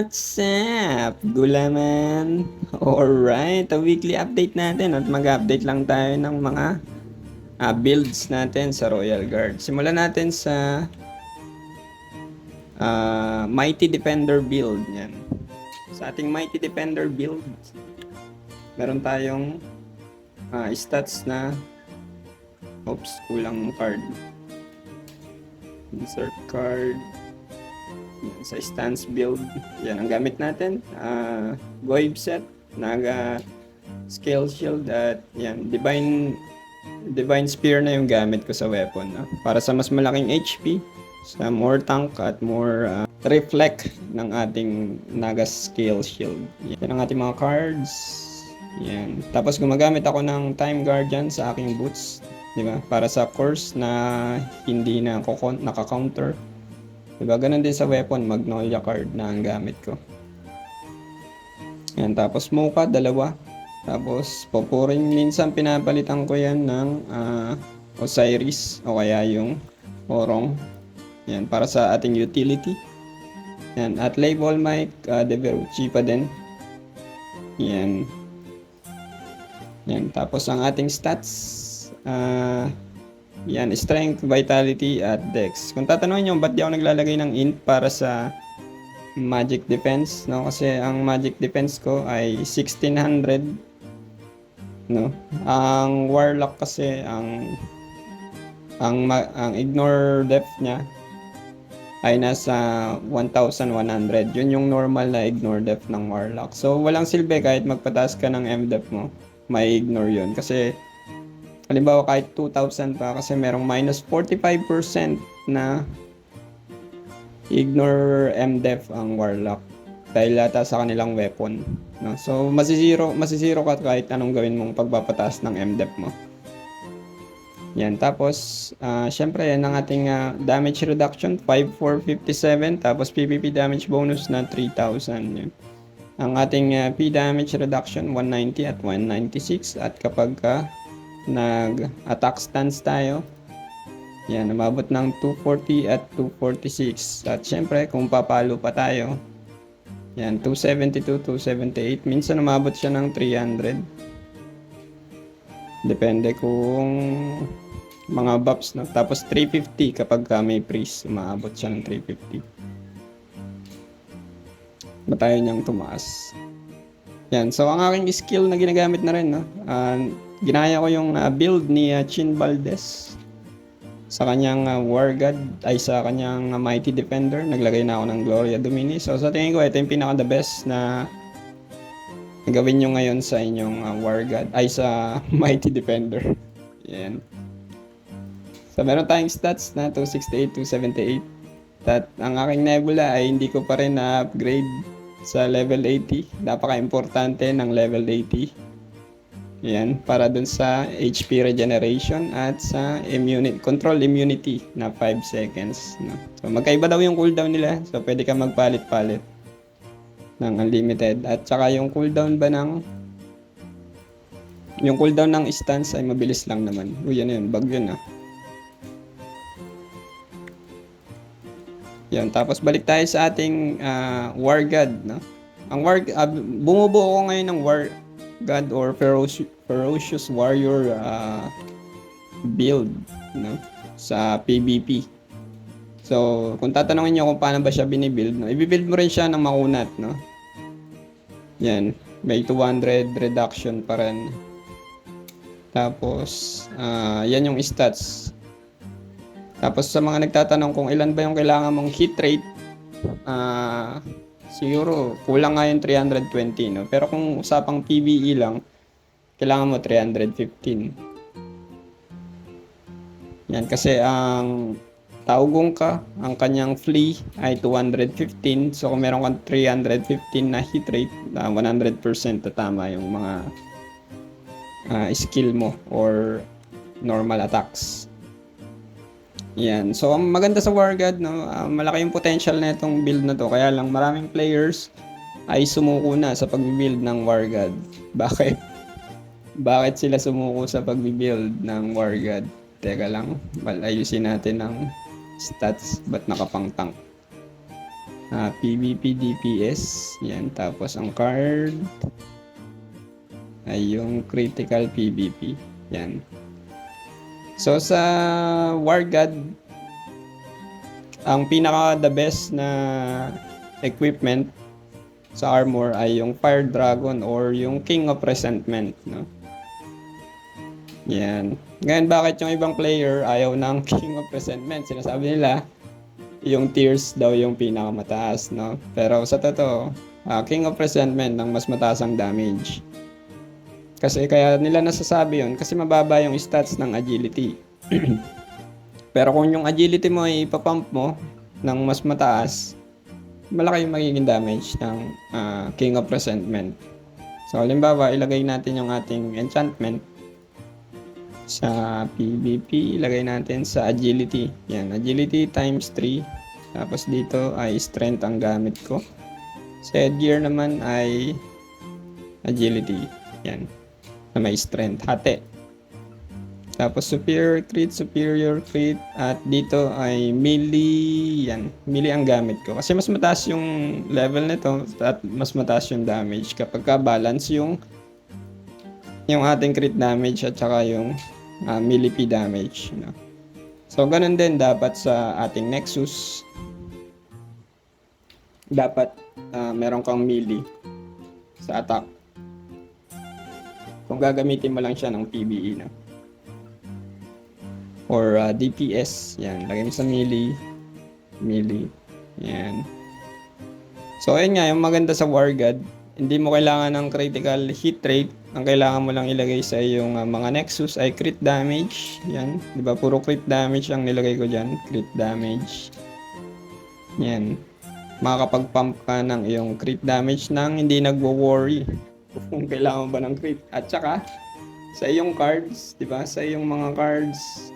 What's up, Gulaman? Alright, a weekly update natin at mag-update lang tayo ng mga builds natin sa Royal Guard. Simulan natin sa Mighty Defender build. Yan. Sa ating Mighty Defender build, meron tayong stats na kulang card. Insert card. Yan, sa stance build, yan ang gamit natin. Goib set, Naga Scale Shield at yan, Divine Spear na yung gamit ko sa weapon. Para sa mas malaking HP, sa more tank at more reflect ng ating Naga Scale Shield. Yan ang ating mga cards. Yan. Tapos gumagamit ako ng Time Guardian sa aking boots, di ba? Para sa course na hindi na naka-counter. Diba? Ganun din sa weapon, Magnolia card na ang gamit ko. Yan, tapos Mocha, dalawa. Tapos Poporing, minsan pinapalitan ko yan ng Osiris o kaya yung Orong. Yan, para sa ating utility. Yan, at Label Mic, Deverucci pa din. Yan. Yan, tapos ang ating stats, yan, strength, vitality, at dex. Kung tatanungin nyo, ba't di ako naglalagay ng int para sa magic defense, no? Kasi ang magic defense ko ay 1600, no? Ang warlock kasi, ang ignore depth niya ay nasa 1100. Yun yung normal na ignore depth ng warlock. So, walang silbi kahit magpataas ka ng MDEP mo, may ignore yun. Kasi, halimbawa kahit 2,000 pa kasi merong minus 45% na ignore MDEF ang Warlock dahil lata sa kanilang weapon. No? So masisiro ka kahit anong gawin mong pagpapataas ng MDEF mo. Yan, tapos syempre yan ang ating damage reduction 5457, tapos PVP damage bonus na 3,000. Yan. Ang ating P damage reduction 190 at 196, at kapag nag-attack stance tayo, yan, umabot ng 240 at 246. At syempre, kung papalo pa tayo, yan, 272, 278. Minsan umabot siya ng 300. Depende kung mga buffs, no? Tapos 350 kapag may priest, umabot siya ng 350. Batayo niyang tumaas. Yan, so ang aking skill na ginagamit na rin, no? Ginaya ko yung build ni Chin Valdez sa kanyang War God, ay sa kanyang Mighty Defender. Naglagay na ako ng Gloria Domini. So sa tingin ko, ito yung pinaka the best na gawin nyo ngayon sa inyong War God, ay sa Mighty Defender. Yan. So meron tayong stats na 268, 278. At ang aking Nebula ay hindi ko pa rin na-upgrade sa level 80. Napaka-importante ng level 80. Yan, para dun sa HP regeneration at sa control immunity na 5 seconds. No? So magkaiba daw yung cooldown nila. So pwede ka magpalit-palit ng unlimited. At saka yung cooldown ng stance ay mabilis lang naman. Yan yun, bug yun . Yan, tapos balik tayo sa ating War God, no? Ang bumubuo ko ngayon ng War God or Ferocious Warrior build, no? Sa PvP. So, kung tatanungin niyo kung paano ba siya binibuild, no? I-build mo rin siya ng makunat, no? Yan, may 200 reduction pa rin. Tapos, yan yung stats. Tapos sa mga nagtatanong kung ilan ba yung kailangan mong hit rate, siguro kulang nga yung 320, no? Pero kung usapang PvE lang, kailangan mo 315. Yan, kasi ang Taugong ka, ang kanyang flea ay 215. So kung meron kang 315 na hit rate, 100% tatama yung mga skill mo or normal attacks. Yan. So, ang maganda sa War God, no, malaki yung potential na itong build na to. Kaya lang, maraming players ay sumuko na sa pag-build ng War God. Bakit? Bakit sila sumuko sa pag-build ng War God? Teka lang, ayusin natin ang stats. Ba't nakapang-tank? PvP DPS. Yan. Tapos ang card ay yung critical PvP. Yan. So sa War God, ang pinaka the best na equipment sa armor ay yung Fire Dragon or yung King of Resentment, no? Yan. Ngayon, bakit yung ibang player ayaw ng King of Resentment? Sinasabi nila, yung tiers daw yung pinakamataas, no? Pero sa totoo, King of Resentment ang mas mataas ang damage. Kasi kaya nila nasasabi yun, kasi mababa yung stats ng agility. Pero kung yung agility mo ay ipapump mo ng mas mataas, malaki yung magiging damage ng King of Resentment. So, halimbawa, ilagay natin yung ating enchantment sa PvP, ilagay natin sa agility. Yan, agility times 3. Tapos dito ay strength ang gamit ko. Sa headgear naman ay agility. Yan, na may strength. Hati. Tapos superior crit, at dito ay melee. Yan, melee ang gamit ko. Kasi mas mataas yung level nito at mas mataas yung damage kapag ka-balance yung ating crit damage at saka yung melee P damage. You know? So, ganun din dapat sa ating Nexus. Dapat meron kang melee sa attack. Kung gagamitin mo lang siya ng PvE, no? Or DPS, yan, lagay mo sa melee, yan. So ayun nga, yung maganda sa War God, hindi mo kailangan ng critical hit rate, ang kailangan mo lang ilagay sa iyong mga Nexus ay crit damage, yan, di ba, puro crit damage ang nilagay ko dyan, crit damage, yan, makakapag-pump ka ng iyong crit damage nang hindi nagwo-worry kung kailangan ba ng crit. At saka, sa iyong cards, di ba, sa iyong mga cards,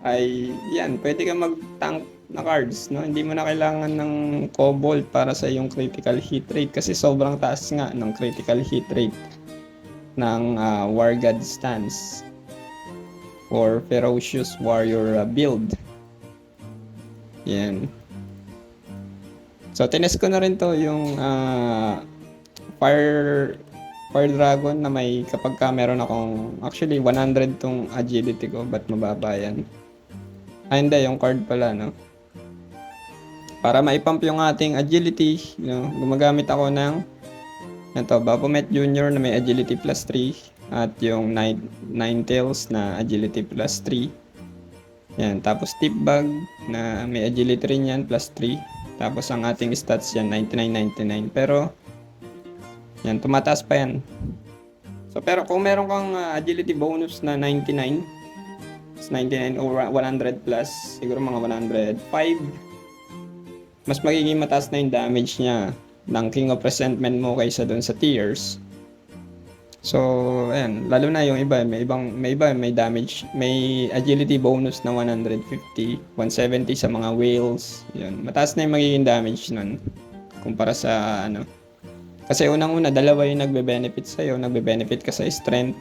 ay yan, pwede ka mag-tank na cards, no? Hindi mo na kailangan ng Cobalt para sa iyong critical hit rate kasi sobrang taas nga ng critical hit rate ng War God stance or Ferocious Warrior build. Yan. So, tinest ko na rin to yung Fire Dragon na may kapag ka meron akong actually 100 tong agility ko, but mababa yan. Hindi, yung card pala, no? Para maipump yung ating agility, gumagamit ako ng Baphomet Jr. na may agility plus 3 at yung Ninetales na agility plus 3. Yan, tapos Tip Bag na may agility rin yan plus 3. Tapos ang ating stats yan 99. Pero yan, tumataas pa yan. So pero kung meron kang agility bonus na 99 or 100 plus, siguro mga 105, mas magiging mataas na yung damage niya ng King of Resentment mo kaysa doon sa tiers. So, ayan, lalo na yung iba, may damage, may agility bonus na 150, 170 sa mga whales. Yun, mataas na yung magiging damage nun kumpara sa kasi unang-una, dalawa yung nagbe-benefit sa'yo. Nagbe-benefit ka sa strength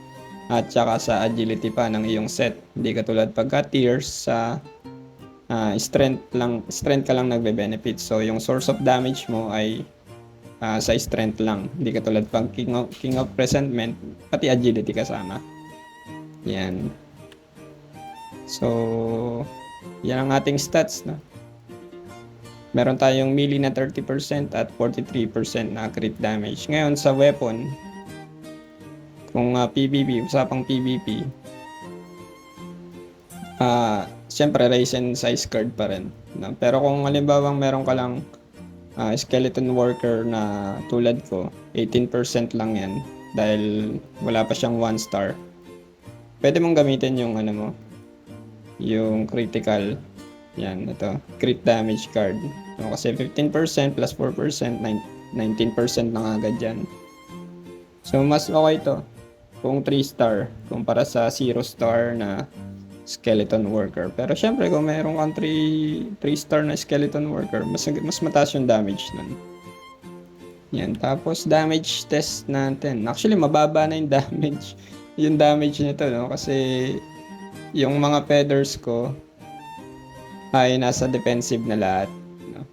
at saka sa agility pa ng iyong set. Hindi katulad pagka tiers sa strength ka lang nagbe-benefit. So, yung source of damage mo ay sa strength lang. Hindi katulad pag King of Resentment, pati agility kasama. Yan. So, yan ang ating stats, no? Meron tayong melee na 30% at 43% na crit damage. Ngayon sa weapon, kung PvP, usapang PvP, siyempre Ryzen size card pa rin. No? Pero kung halimbawa meron ka lang skeleton worker na tulad ko, 18% lang yan dahil wala pa siyang 1 star. Pwede mong gamitin yung yung critical. Yan, ito, crit damage card. So, kasi 15% plus 4%, 19% na agad yan. So, mas okay to kung 3 star kumpara sa 0 star na skeleton worker. Pero syempre, kung mayroon kang 3 star na skeleton worker, mas mataas yung damage nun. Yan, tapos damage test natin. Actually, mababa na yung damage. Yung damage nito, no? Kasi yung mga feathers ko ay nasa defensive na lahat, no?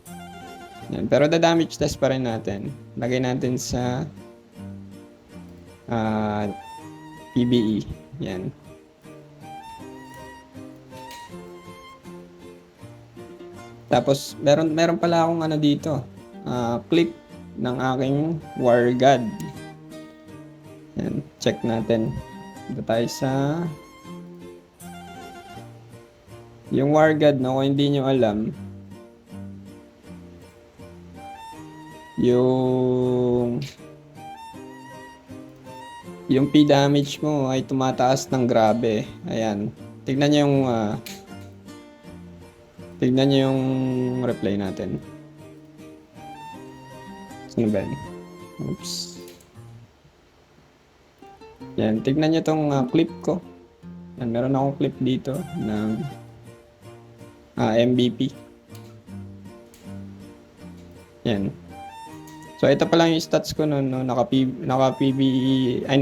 Yan. Pero damage test pa rin natin. Lagay natin sa PBE. Yan. Tapos, meron pala akong ano dito. Clip ng aking War God. Yan. Check natin. Dito tayo sa yung War God, no? Kung hindi nyo alam, yung P damage mo ay tumataas ng grabe. Ayan. Tignan nyo yung reply natin. Sino ba yun? Oops. Yan. Tignan nyo tong clip ko. Yan. Meron akong clip dito ng MVP. Yan. So, ito pa lang yung stats ko noon, no? Naka-PBE, ay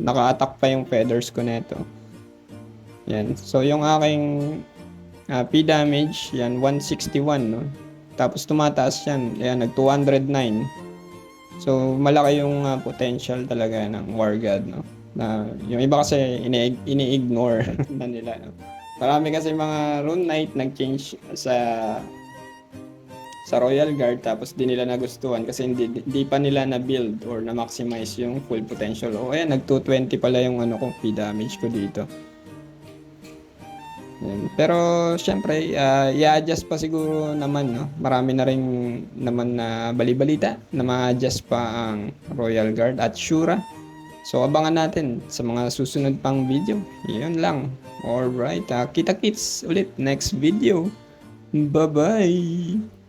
naka-attack pa yung feathers ko neto. Yan. So, yung aking P damage, yan, 161, no? Tapos, tumataas yan. Yan, nag-209. So, malaki yung potential talaga ng War God, no? Na, yung iba kasi ini-ignore na nila, no? Marami kasi mga Rune Knight nag-change sa Royal Guard tapos di nila nagustuhan kasi hindi pa nila na-build or na-maximize yung full potential. O ayan, nag-220 pala yung P damage ko dito. Yan. Pero syempre, i-adjust pa siguro naman, no? Marami na rin naman na balibalita na ma-adjust pa ang Royal Guard at Shura. So abangan natin sa mga susunod pang video. Yun lang. Alright, kita-kits ulit next video. Bye-bye!